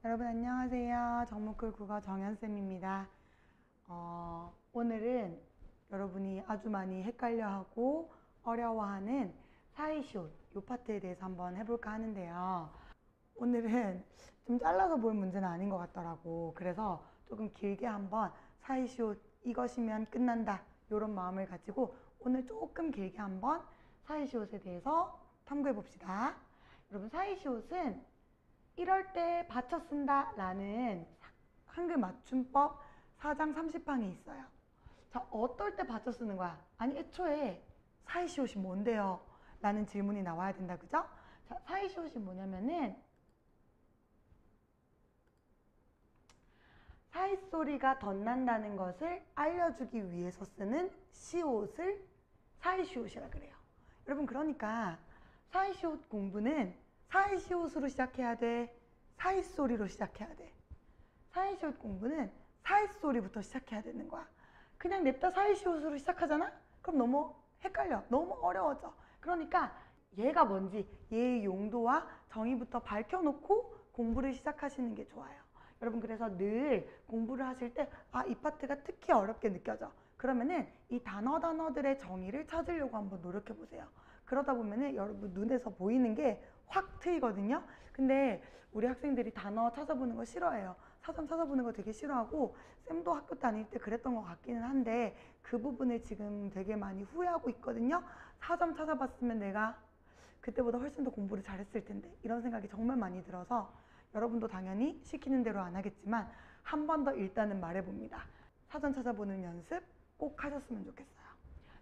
여러분 안녕하세요. 정목글 국어 정연쌤입니다. 오늘은 여러분이 아주 많이 헷갈려하고 어려워하는 사이시옷 이 파트에 대해서 한번 해볼까 하는데요. 오늘은 좀 잘라서 볼 문제는 아닌 것 같더라고. 그래서 조금 길게 한번 사이시옷 이것이면 끝난다 이런 마음을 가지고 오늘 조금 길게 한번 사이시옷에 대해서 탐구해 봅시다. 여러분 사이시옷은 이럴 때 받쳐 쓴다 라는 한글 맞춤법 4장 30항이 있어요. 자, 어떨 때 받쳐 쓰는 거야? 아니 애초에 사이시옷이 뭔데요? 라는 질문이 나와야 된다, 그죠? 자, 사이시옷이 뭐냐면은 사이소리가 덧난다는 것을 알려주기 위해서 쓰는 시옷을 사이시옷이라 그래요. 여러분 그러니까 사이시옷 공부는 사이시옷으로 시작해야 돼? 사이소리로 시작해야 돼? 사이시옷 공부는 사이소리부터 시작해야 되는 거야. 그냥 냅다 사이시옷으로 시작하잖아? 그럼 너무 헷갈려. 너무 어려워져. 그러니까 얘가 뭔지 얘의 용도와 정의부터 밝혀놓고 공부를 시작하시는 게 좋아요. 여러분 그래서 늘 공부를 하실 때 이 파트가 특히 어렵게 느껴져. 그러면은 이 단어들의 정의를 찾으려고 한번 노력해 보세요. 그러다 보면은 여러분 눈에서 보이는 게 확 트이거든요. 근데 우리 학생들이 단어 찾아보는 거 싫어해요. 사전 찾아보는 거 되게 싫어하고 쌤도 학교 다닐 때 그랬던 것 같기는 한데 그 부분을 지금 되게 많이 후회하고 있거든요. 사전 찾아봤으면 내가 그때보다 훨씬 더 공부를 잘했을 텐데 이런 생각이 정말 많이 들어서 여러분도 당연히 시키는 대로 안 하겠지만 한 번 더 일단은 말해봅니다. 사전 찾아보는 연습 꼭 하셨으면 좋겠어요.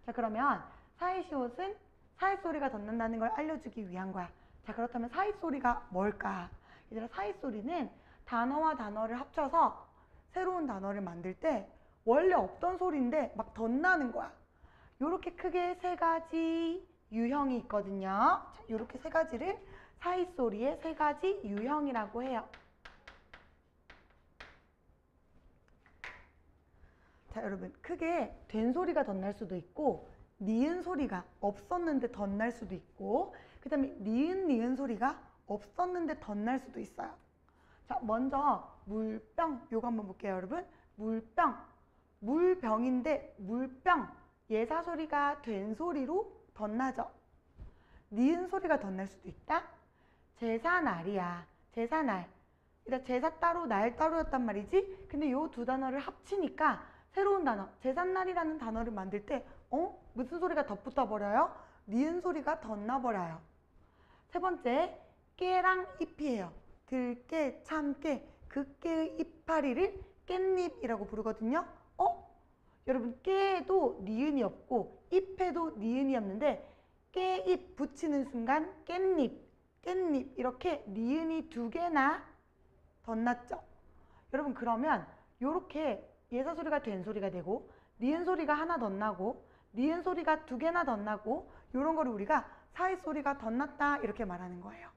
자, 그러면 사이시옷은 사이소리가 덧난다는 걸 알려주기 위한 거야. 자, 그렇다면 사이소리가 뭘까? 얘들아, 사이소리는 단어와 단어를 합쳐서 새로운 단어를 만들 때 원래 없던 소리인데 막 덧나는 거야. 요렇게 크게 세 가지 유형이 있거든요. 자, 요렇게 세 가지를 사이소리의 세 가지 유형이라고 해요. 자, 여러분 크게 된 소리가 덧날 수도 있고 니은 소리가 없었는데 덧날 수도 있고 그 다음에 니은 소리가 없었는데 덧날 수도 있어요. 자, 먼저 물병 요거 한번 볼게요. 여러분 물병 물병인데 물병 예사 소리가 된 소리로 덧나죠. 니은 소리가 덧날 수도 있다. 제사날이야. 제사날. 일단 제사 따로 날 따로였단 말이지. 근데 요 두 단어를 합치니까 새로운 단어 제삿날이라는 단어를 만들 때 무슨 소리가 덧붙어 버려요? 니은 소리가 덧나 버려요. 세 번째 깨랑 잎이에요. 들깨, 참깨, 그 깨의 이파리를 깻잎이라고 부르거든요. 여러분 깨에도 니은이 없고 잎에도 니은이 없는데 깨잎 붙이는 순간 깻잎 이렇게 니은이 두 개나 덧났죠. 여러분 그러면 요렇게 예사 소리가 된 소리가 되고 니은 소리가 하나 덧나고 니은 소리가 두 개나 덧나고 요런 거를 우리가 사이 소리가 덧났다 이렇게 말하는 거예요.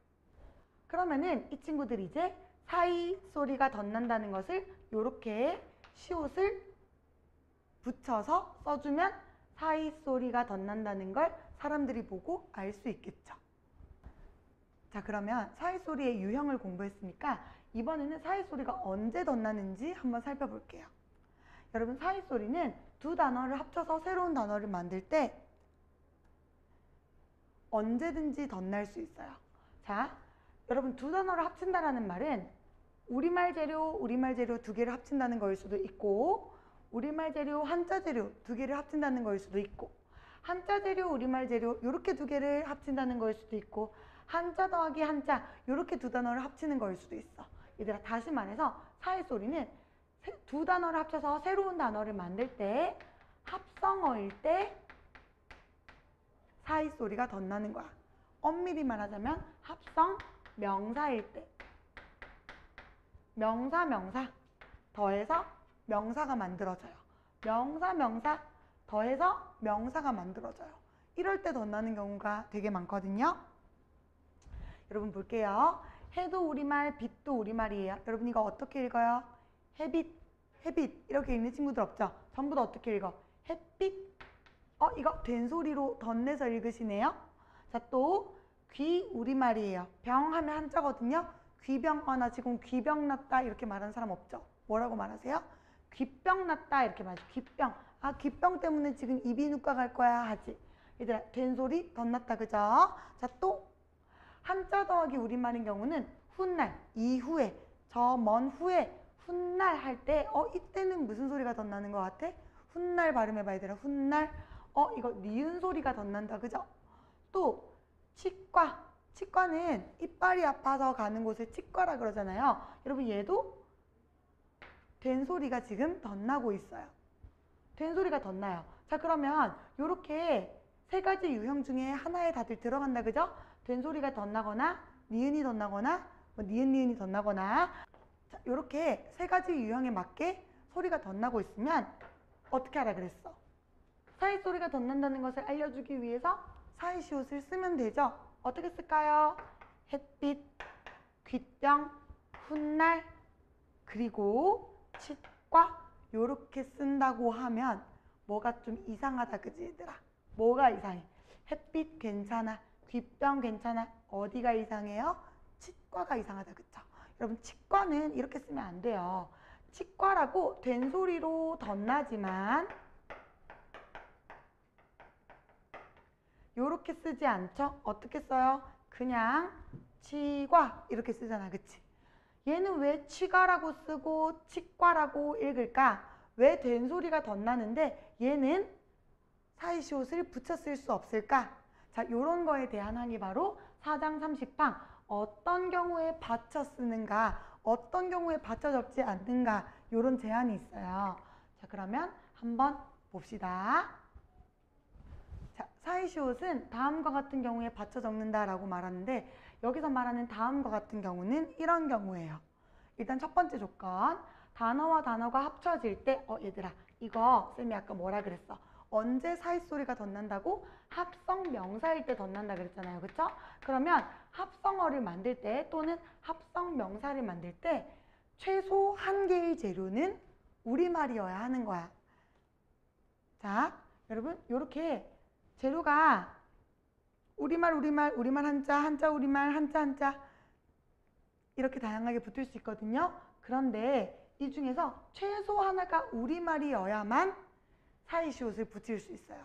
그러면은 이 친구들이 이제 사이 소리가 덧난다는 것을 요렇게 시옷을 붙여서 써주면 사이 소리가 덧난다는 걸 사람들이 보고 알 수 있겠죠. 자, 그러면 사이 소리의 유형을 공부했으니까 이번에는 사이 소리가 언제 덧나는지 한번 살펴볼게요. 여러분 사이 소리는 두 단어를 합쳐서 새로운 단어를 만들 때 언제든지 덧날 수 있어요. 자, 여러분 두 단어를 합친다라는 말은 우리말 재료 두 개를 합친다는 거일 수도 있고 우리말 재료, 한자 재료 두 개를 합친다는 거일 수도 있고 한자 재료, 우리말 재료 이렇게 두 개를 합친다는 거일 수도 있고 한자 더하기 한자 이렇게 두 단어를 합치는 거일 수도 있어. 얘들아 다시 말해서 사이 소리는 두 단어를 합쳐서 새로운 단어를 만들 때 합성어일 때 사이 소리가 덧나는 거야. 엄밀히 말하자면 합성 명사일 때 명사 더해서 명사가 만들어져요. 명사 더해서 명사가 만들어져요. 이럴 때 덧나는 경우가 되게 많거든요. 여러분 볼게요. 해도 우리말, 빛도 우리말이에요. 여러분 이거 어떻게 읽어요? 해빛 이렇게 읽는 친구들 없죠? 전부 다 어떻게 읽어? 햇빛. 이거 된 소리로 덧내서 읽으시네요. 자, 또 귀 우리말이에요. 병 하면 한자거든요. 귀병, 나 지금 귀병 났다 이렇게 말하는 사람 없죠? 뭐라고 말하세요? 귀병 났다 이렇게 말하죠. 귀병. 귀병 때문에 지금 이비인후과 갈 거야 하지. 얘들아, 된소리 덧났다, 그죠? 자, 또 한자 더하기 우리말인 경우는 훗날, 이후에, 저 먼 후에, 훗날 할 때, 이때는 무슨 소리가 덧나는 것 같아? 훗날 발음해봐, 얘들아. 훗날. 이거 니은 소리가 덧난다, 그죠? 또 치과. 치과는 이빨이 아파서 가는 곳을 치과라 그러잖아요. 여러분, 얘도 된소리가 지금 덧나고 있어요. 된소리가 덧나요. 자, 그러면 요렇게 세 가지 유형 중에 하나에 다들 들어간다, 그죠? 된소리가 덧나거나 니은이 덧나거나 니은이 덧나거나. 자, 요렇게 세 가지 유형에 맞게 소리가 덧나고 있으면 어떻게 하라 그랬어? 사이 소리가 덧난다는 것을 알려주기 위해서 사이시옷을 쓰면 되죠. 어떻게 쓸까요? 햇빛, 귀병, 훗날, 그리고 치과 요렇게 쓴다고 하면 뭐가 좀 이상하다, 그지 얘들아? 뭐가 이상해? 햇빛 괜찮아, 귀병 괜찮아, 어디가 이상해요? 치과가 이상하다, 그쵸? 여러분, 치과는 이렇게 쓰면 안 돼요. 치과라고 된소리로 덧나지만 요렇게 쓰지 않죠? 어떻게 써요? 그냥 치과 이렇게 쓰잖아, 그치? 얘는 왜 치과라고 쓰고 치과라고 읽을까? 왜 된소리가 덧나는데 얘는 사이시옷을 붙여 쓸 수 없을까? 자, 요런 거에 대한 항이 바로 4장 30항 어떤 경우에 받쳐 쓰는가, 어떤 경우에 받쳐 적지 않는가, 요런 제한이 있어요. 자, 그러면 한번 봅시다. 자, 사이시옷은 다음과 같은 경우에 받쳐 적는다라고 말하는데 여기서 말하는 다음과 같은 경우는 이런 경우예요. 일단 첫 번째 조건, 단어와 단어가 합쳐질 때 얘들아, 이거 쌤이 아까 뭐라 그랬어? 언제 사이소리가 덧난다고? 합성 명사일 때 덧난다 그랬잖아요, 그쵸? 그러면 합성어를 만들 때 또는 합성 명사를 만들 때 최소 한 개의 재료는 우리말이어야 하는 거야. 자, 여러분, 요렇게 재료가 우리말 한자 우리말 한자 이렇게 다양하게 붙을 수 있거든요. 그런데 이 중에서 최소 하나가 우리말이어야만 사이시옷을 붙일 수 있어요.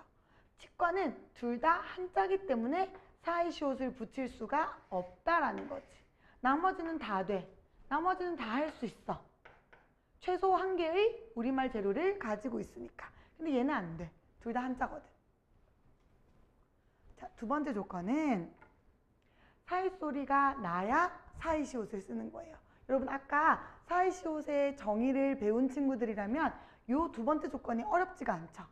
치과는 둘 다 한자기 때문에 사이시옷을 붙일 수가 없다라는 거지. 나머지는 다 돼. 나머지는 다 할 수 있어. 최소 한 개의 우리말 재료를 가지고 있으니까. 근데 얘는 안 돼. 둘 다 한자거든. 자, 두 번째 조건은 사이소리가 나야 사이시옷을 쓰는 거예요. 여러분, 아까 사이시옷의 정의를 배운 친구들이라면 이 두 번째 조건이 어렵지가 않죠.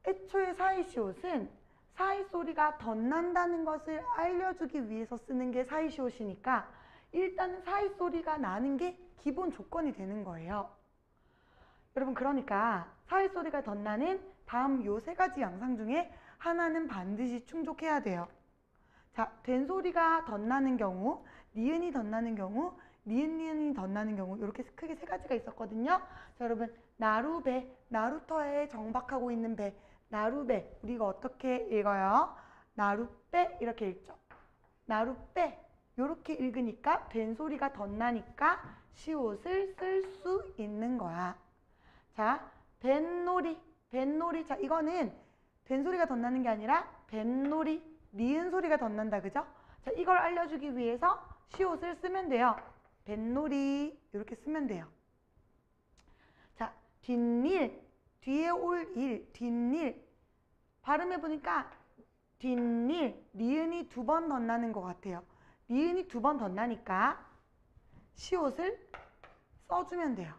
애초에 사이시옷은 사이소리가 덧난다는 것을 알려주기 위해서 쓰는 게 사이시옷이니까 일단은 사이소리가 나는 게 기본 조건이 되는 거예요. 여러분, 그러니까 사이소리가 덧나는 다음 요 세 가지 양상 중에 하나는 반드시 충족해야 돼요. 자, 된소리가 덧나는 경우, 니은이 덧나는 경우, 니은이 덧나는 경우 이렇게 크게 세 가지가 있었거든요. 자, 여러분, 나루배, 나루터에 정박하고 있는 배, 나루배, 우리가 어떻게 읽어요? 나루배 이렇게 읽죠. 나루배 이렇게 읽으니까 된소리가 덧나니까 시옷을 쓸 수 있는 거야. 자, 뱃놀이, 뱃놀이. 자, 이거는 된소리가 덧나는 게 아니라 뱃놀이, 니은 소리가 덧난다, 그죠? 자, 이걸 알려주기 위해서 시옷을 쓰면 돼요. 뱃놀이 이렇게 쓰면 돼요. 자, 뒷일, 뒤에 올 일, 뒷일. 발음해보니까 뒷일, 니은이 두 번 덧나는 것 같아요. 니은이 두 번 덧나니까 시옷을 써주면 돼요.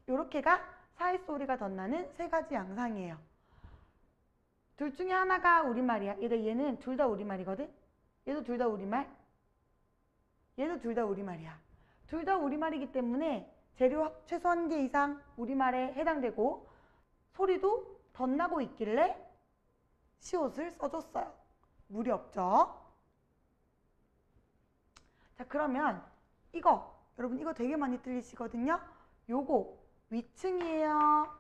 이렇게가 사이소리가 덧나는 세 가지 양상이에요. 둘 중에 하나가 우리말이야. 얘는 둘 다 우리말이거든. 얘도 둘 다 우리말. 얘도 둘 다 우리말이야. 둘 다 우리말이기 때문에 재료 최소 한 개 이상 우리말에 해당되고 소리도 덧나고 있길래 시옷을 써줬어요. 무리 없죠? 자, 그러면 이거 여러분, 이거 되게 많이 틀리시거든요. 요거 위층이에요,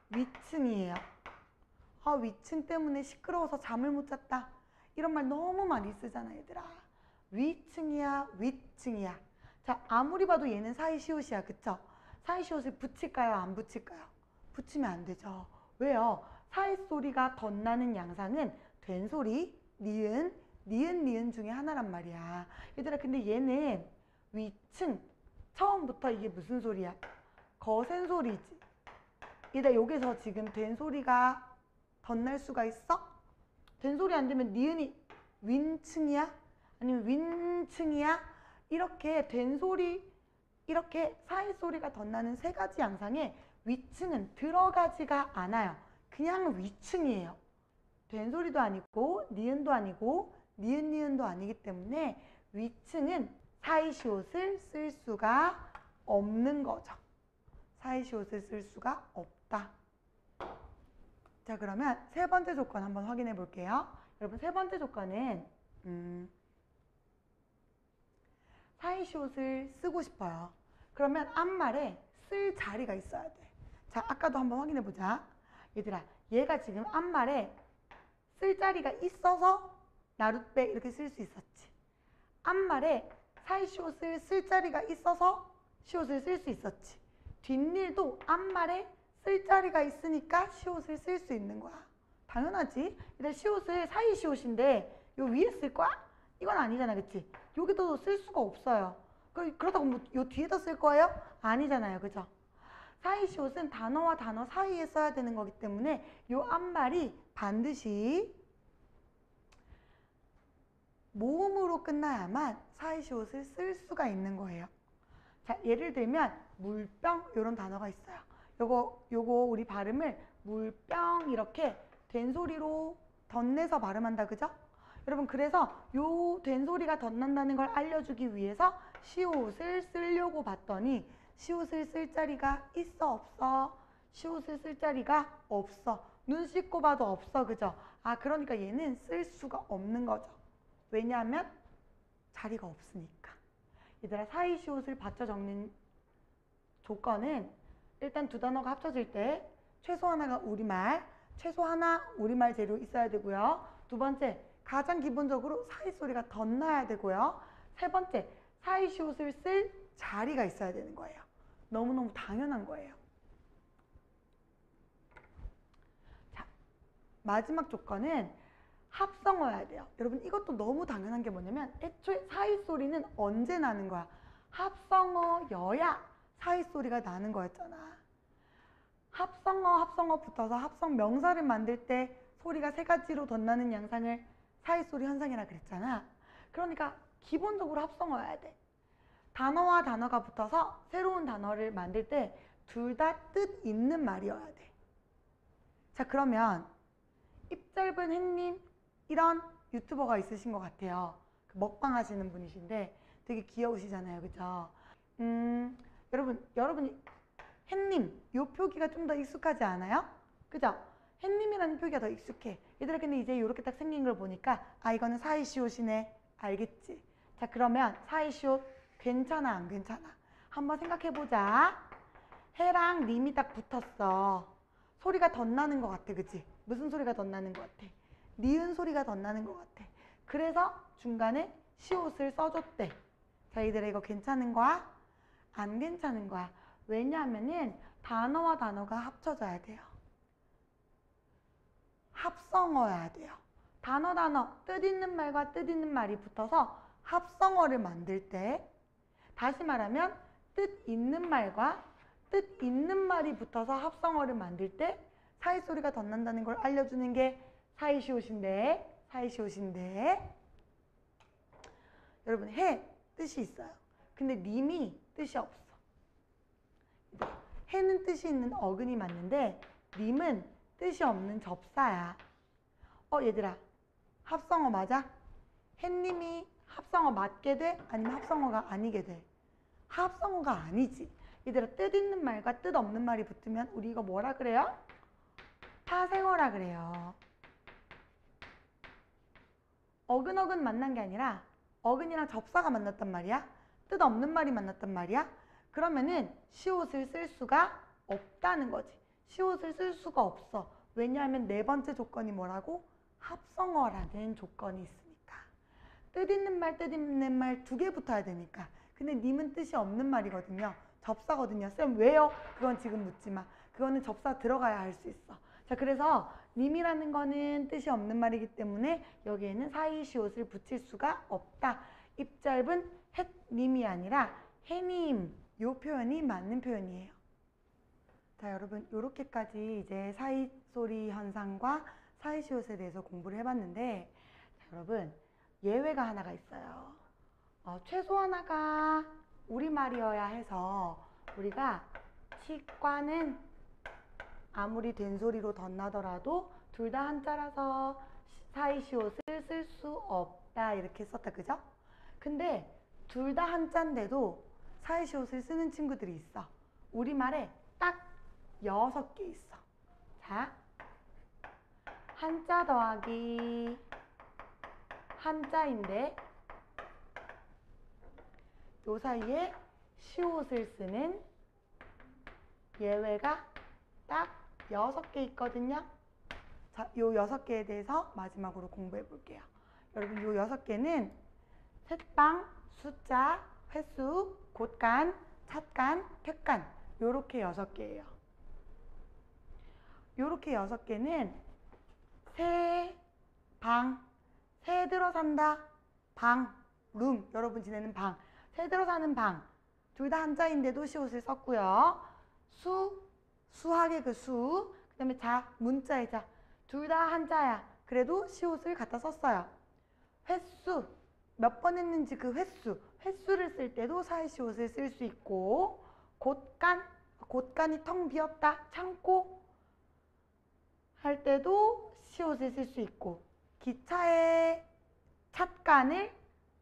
위층이에요. 위층 때문에 시끄러워서 잠을 못 잤다. 이런 말 너무 많이 쓰잖아, 얘들아. 위층이야, 위층이야. 자, 아무리 봐도 얘는 사이시옷이야. 그쵸? 사이시옷을 붙일까요? 안 붙일까요? 붙이면 안 되죠. 왜요? 사이소리가 덧나는 양상은 된소리, 니은, 니은 중에 하나란 말이야. 얘들아, 근데 얘는 위층, 처음부터 이게 무슨 소리야? 거센 소리지. 얘들아, 여기서 지금 된소리가 덧날 수가 있어? 된소리 안 되면 니은이 윈층이야? 아니면 윈층이야? 이렇게 된소리, 이렇게 사이소리가 덧나는 세 가지 양상에 위층은 들어가지가 않아요. 그냥 위층이에요. 된소리도 아니고 니은도 아니고 니은도 아니기 때문에 위층은 사이시옷을 쓸 수가 없는 거죠. 사이시옷을 쓸 수가 없다. 자, 그러면 세 번째 조건 한번 확인해 볼게요. 여러분, 세 번째 조건은 사이시옷을 쓰고 싶어요. 그러면 앞말에 쓸 자리가 있어야 돼. 자, 아까도 한번 확인해 보자. 얘들아, 얘가 지금 앞말에 쓸 자리가 있어서 나룻배 이렇게 쓸 수 있었지. 앞말에 사이시옷을 쓸 자리가 있어서 시옷을 쓸 수 있었지. 뒷일도 앞말에 쓸 자리가 있으니까 시옷을 쓸 수 있는 거야. 당연하지. 일단 시옷을 사이시옷인데 요 위에 쓸 거야? 이건 아니잖아, 그치? 여기도 쓸 수가 없어요. 그렇다고 뭐 요 뒤에다 쓸 거예요? 아니잖아요, 그죠? 사이시옷은 단어와 단어 사이에 써야 되는 거기 때문에 요 앞말이 반드시 모음으로 끝나야만 사이시옷을 쓸 수가 있는 거예요. 자, 예를 들면 물병 이런 단어가 있어요. 요거 우리 발음을 물병 이렇게 된소리로 덧내서 발음한다, 그죠? 여러분, 그래서 요 된소리가 덧난다는 걸 알려주기 위해서 시옷을 쓰려고 봤더니 시옷을 쓸 자리가 있어, 없어? 시옷을 쓸 자리가 없어. 눈 씻고 봐도 없어, 그죠? 아, 그러니까 얘는 쓸 수가 없는 거죠. 왜냐하면 자리가 없으니까. 얘들아, 사이시옷을 받쳐 적는 조건은 일단 두 단어가 합쳐질 때 최소 하나가 우리말, 최소 하나 우리말 재료 있어야 되고요. 두 번째, 가장 기본적으로 사이소리가 덧나야 되고요. 세 번째, 사이시옷을 쓸 자리가 있어야 되는 거예요. 너무너무 당연한 거예요. 자, 마지막 조건은 합성어여야 돼요. 여러분, 이것도 너무 당연한 게 뭐냐면 애초에 사이소리는 언제 나는 거야? 합성어여야 사이소리가 나는 거였잖아. 합성어 붙어서 합성 명사를 만들 때 소리가 세 가지로 덧나는 양상을 사이소리 현상이라 그랬잖아. 그러니까 기본적으로 합성어여야 돼. 단어와 단어가 붙어서 새로운 단어를 만들 때 둘 다 뜻 있는 말이어야 돼. 자, 그러면 입 짧은 햇님 이런 유튜버가 있으신 것 같아요. 먹방 하시는 분이신데 되게 귀여우시잖아요, 그죠? 여러분 햇님 요 표기가 좀 더 익숙하지 않아요? 그죠? 햇님이라는 표기가 더 익숙해. 얘들아, 근데 이제 이렇게 딱 생긴 걸 보니까 아, 이거는 사이시옷이네. 알겠지? 자, 그러면 사이시옷 괜찮아, 안 괜찮아? 한번 생각해보자. 해랑 님이 딱 붙었어. 소리가 덧나는 것 같아, 그치? 무슨 소리가 덧나는 것 같아? 니은 소리가 덧나는 것 같아. 그래서 중간에 시옷을 써줬대. 자, 얘들아, 이거 괜찮은 거야? 안 괜찮은 거야. 왜냐하면은 단어와 단어가 합쳐져야 돼요. 합성어여야 돼요. 단어, 뜻 있는 말과 뜻 있는 말이 붙어서 합성어를 만들 때, 다시 말하면 뜻 있는 말과 뜻 있는 말이 붙어서 합성어를 만들 때 사이소리가 덧난다는 걸 알려주는 게 사이시옷인데, 여러분, 해 뜻이 있어요. 근데 님이 뜻이 없어. 해는 뜻이 있는 어근이 맞는데 님은 뜻이 없는 접사야. 얘들아, 합성어 맞아? 햇님이 합성어 맞게 돼? 아니면 합성어가 아니게 돼? 합성어가 아니지. 얘들아, 뜻 있는 말과 뜻 없는 말이 붙으면 우리 이거 뭐라 그래요? 파생어라 그래요. 어근 만난 게 아니라 어근이랑 접사가 만났단 말이야. 뜻 없는 말이 만났단 말이야. 그러면은 시옷을 쓸 수가 없다는 거지. 시옷을 쓸 수가 없어. 왜냐하면 네 번째 조건이 뭐라고? 합성어라는 조건이 있으니까. 뜻 있는 말 두 개 붙어야 되니까. 근데 님은 뜻이 없는 말이거든요. 접사거든요. 쌤 왜요? 그건 지금 묻지 마. 그거는 접사 들어가야 할 수 있어. 자, 그래서 님이라는 거는 뜻이 없는 말이기 때문에 여기에는 사이시옷을 붙일 수가 없다. 입 짧은 햇님이 아니라 해님. 요 표현이 맞는 표현이에요. 자, 여러분 요렇게까지 이제 사이소리 현상과 사이시옷에 대해서 공부를 해봤는데, 자, 여러분 예외가 하나가 있어요. 최소 하나가 우리말이어야 해서 우리가 치과는 아무리 된소리로 덧나더라도 둘 다 한자라서 사이시옷을 쓸 수 없다 이렇게 썼다, 그죠? 근데 둘 다 한자인데도 사이시옷을 쓰는 친구들이 있어. 우리말에 딱 6개 있어. 자, 한자 더하기 한자인데 요 사이에 시옷을 쓰는 예외가 딱 6개 있거든요. 자, 요 6개에 대해서 마지막으로 공부해 볼게요. 여러분 요 6개는 셋방, 숫자, 횟수, 곳간, 찻간, 쾌간 요렇게 6개예요. 요렇게 6개는 새, 방, 새 들어 산다, 방, 룸, 여러분 지내는 방, 새 들어 사는 방, 둘 다 한자인데도 시옷을 썼고요. 수학의 그 수, 그 다음에 자, 문자의 자, 둘 다 한자야. 그래도 시옷을 갖다 썼어요. 횟수, 몇 번 했는지 그 횟수를 쓸 때도 사이시옷을 쓸 수 있고, 곳간이 텅 비었다, 창고 할 때도 시옷을 쓸 수 있고, 기차의 찻간을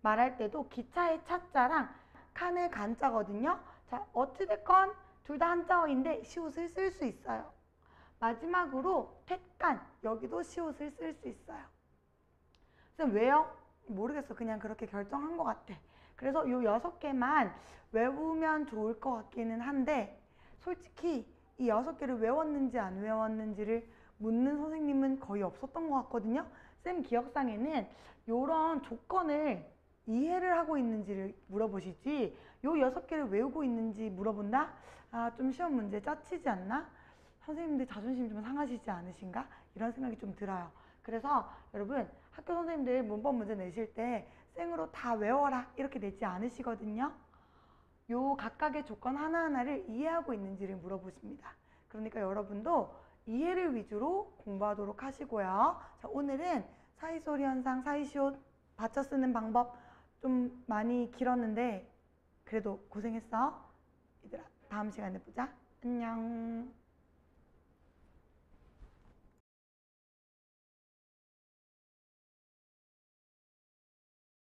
말할 때도 기차의 차자랑 칸의 간자거든요. 자, 어찌됐건 둘 다 한자어인데 시옷을 쓸 수 있어요. 마지막으로 텟간, 여기도 시옷을 쓸 수 있어요. 쌤 왜요? 모르겠어. 그냥 그렇게 결정한 것 같아. 그래서 요 6개만 외우면 좋을 것 같기는 한데, 솔직히 이 6개를 외웠는지 안 외웠는지를 묻는 선생님은 거의 없었던 것 같거든요. 쌤 기억상에는 요런 조건을 이해를 하고 있는지를 물어보시지, 요 6개를 외우고 있는지 물어본다? 아, 좀 시험 문제 짜치지 않나? 선생님들 자존심 좀 상하시지 않으신가? 이런 생각이 좀 들어요. 그래서 여러분 학교 선생님들 문법 문제 내실 때 생으로 다 외워라 이렇게 내지 않으시거든요. 요 각각의 조건 하나하나를 이해하고 있는지를 물어보십니다. 그러니까 여러분도 이해를 위주로 공부하도록 하시고요. 자, 오늘은 사이소리 현상, 사이시옷 받쳐 쓰는 방법 좀 많이 길었는데 그래도 고생했어. 얘들아, 다음 시간에 보자. 안녕.